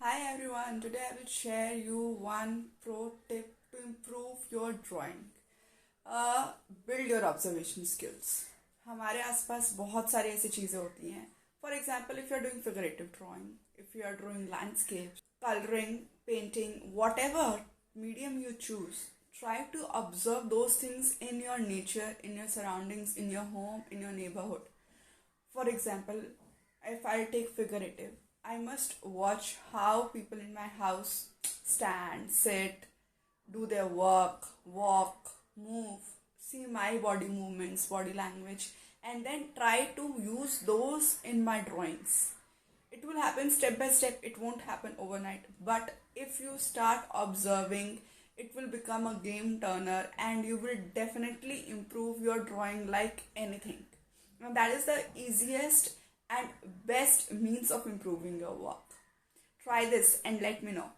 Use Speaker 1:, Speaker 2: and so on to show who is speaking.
Speaker 1: Hi everyone, today I will share you one pro tip to improve your drawing. uh, Build your observation skills. हमारे आसपास बहुत सारी ऐसी चीज़ें होती हैं. For example, if you are doing figurative drawing, if you are drawing landscapes, coloring, painting, whatever medium you choose, try to observe those things in your nature, in your surroundings, in your home, in your neighborhood. For example, if I take figurative, I must watch how people in my house stand, sit, do their work, walk, move, see my body movements, body language, and then try to use those in my drawings. It will happen step by step, it won't happen overnight. But if you start observing, it will become a game turner and you will definitely improve your drawing like anything. Now, that is the easiest and best means of improving your work. Try this and let me know.